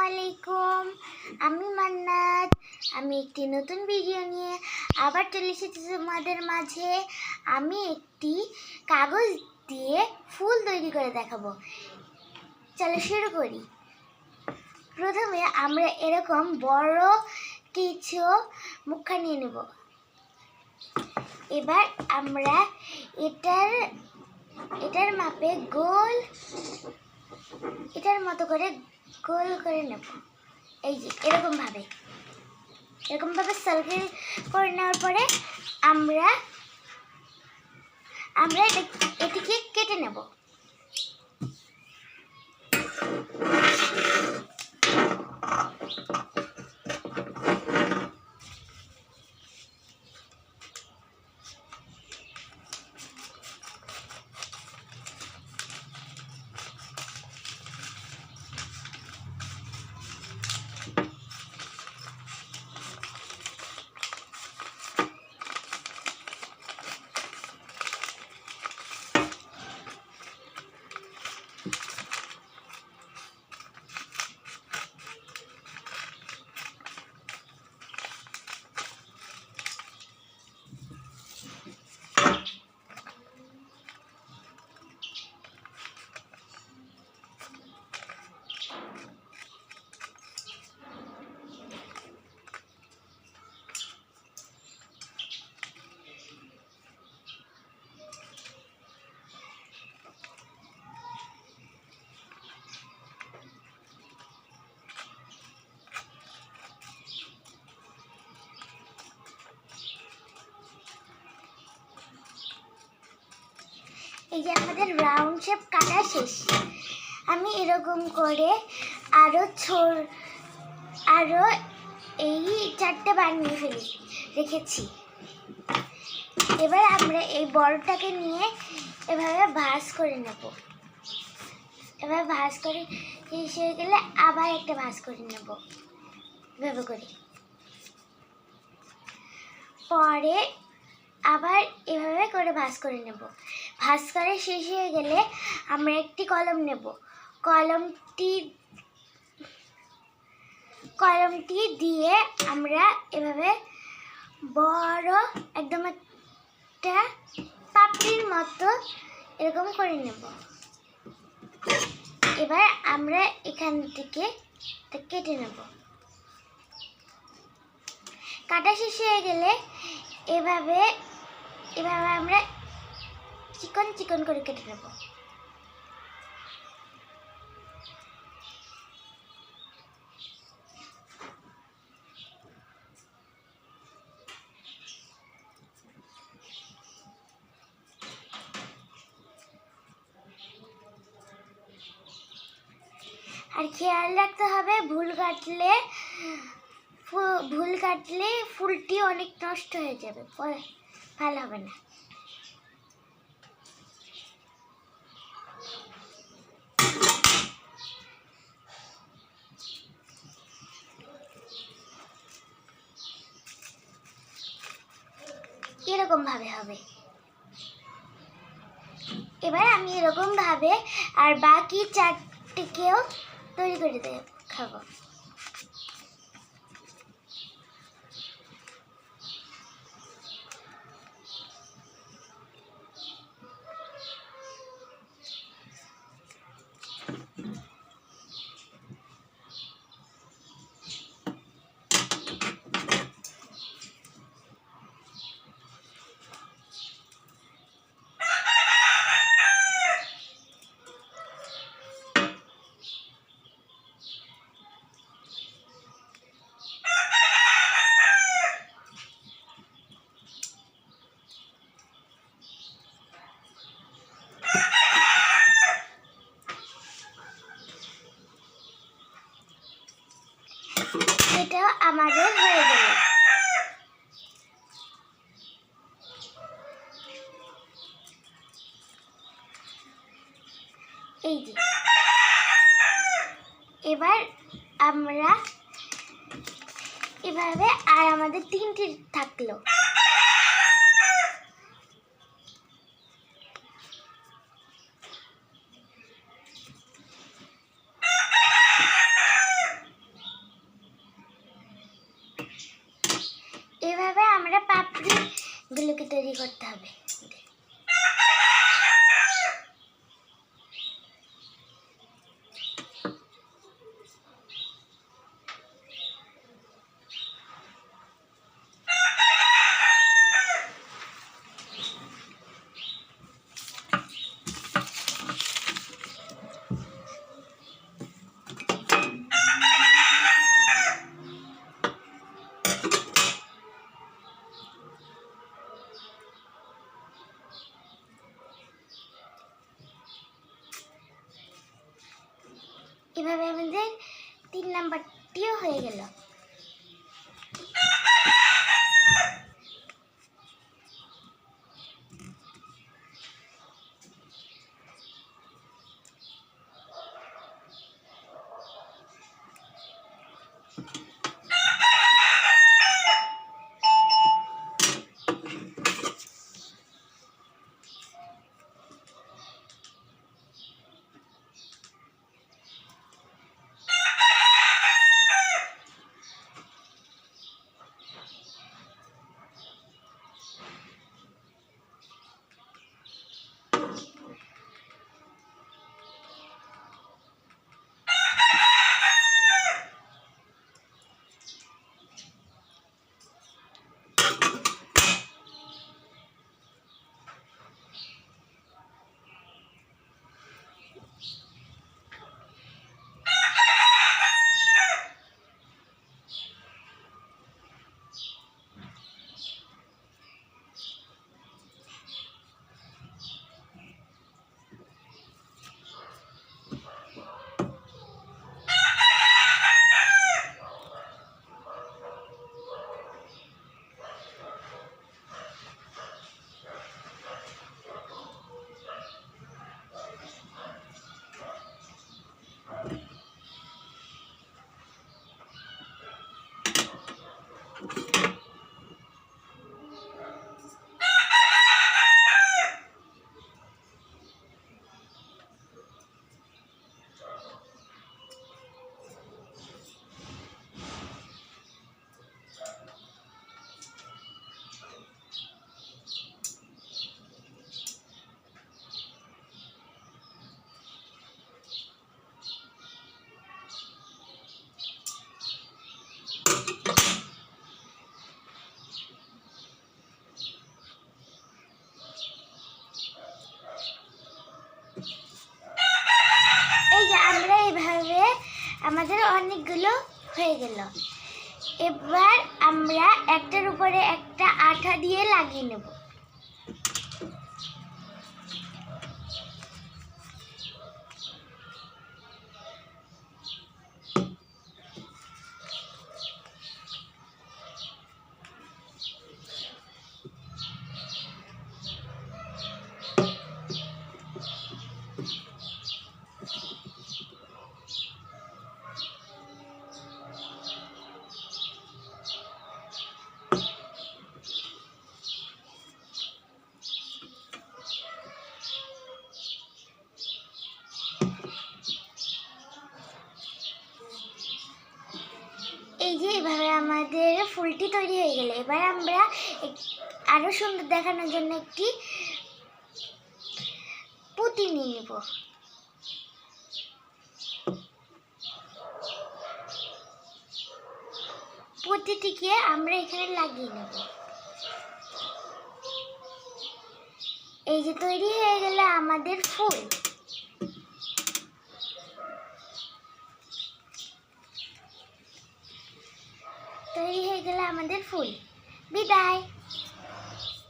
আলাইকুম, আমি মান্নাত। আমি একটি নতুন ভিডিও নিয়ে আবার চলে এসেছি তোমাদের মাঝে। আমি একটি কাগজ দিয়ে ফুল তৈরি করে দেখাবো। চলো শুরু করি। প্রথমে আমরা এরকম বড় কিছু মুখা নিয়ে নেব। এবার আমরা এটার মাপে এটার মতো করে গোল করে নেব। এই যে এরকম ভাবে সার্কেল করে নেওয়ার পরে আমরা এটিকে কেটে নেব। এই যে আমাদের রাউন্ড শেপ কাটা শেষ। আমি এরকম করে আরো এই 4টে বানিয়ে রেখেছি। এবার আমরা এই বড়টাকে নিয়ে এভাবে ভাঁজ করে নেব। এবার ভাঁজ করে শেষ হয়ে গেলে আবার একটা ভাঁজ করে নেব এভাবে করে। পরে আবার এভাবে করে ভাঁজ করে নেব। ভাঁজ করে শেষ হয়ে গেলে আমরা একটি কলম নেব। কলমটি দিয়ে আমরা এভাবে বড় একদম একটা পাপড়ির মতো এরকম করে নেব। এবার আমরা এখান থেকে কেটে নেব। কাটা শেষ হয়ে গেলে এভাবে আমরা চিকন চিকন করে কেটে নেব। আর খেয়াল রাখতে হবে ভুল কাটলে ফুলটি অনেক নষ্ট হয়ে যাবে, ভালো হবে না। এরকম ভাবে হবে। এবার আমি এরকম ভাবে আর বাকি 4টিকেও তৈরি করে দেখাবো। এটা আমাদের হয়ে গেল। এই যে এবার আমরা এভাবে আর আমাদের 3টি থাকলো। পাপড়িগুলোকে তৈরি করতে হবে। এভাবে আমাদের 3 নাম্বারটিও হয়ে গেল। এই যে আমরা এইভাবে আমাদের অনেকগুলো হয়ে গেল। এবার আমরা একটার উপরে একটা আঠা দিয়ে লাগিয়ে নেব। এই যে এইভাবে আমাদের ফুলটি তৈরি হয়ে গেল। এবার আমরা আরো সুন্দর দেখানোর জন্য একটি পুঁতি নিয়ে নেব। পুঁতিটিকে আমরা এখানে লাগিয়ে নেব। এই যে তৈরি হয়ে গেল আমাদের ফুল। তৈরি হয়ে গেল আমাদের ফুল। বিদায়।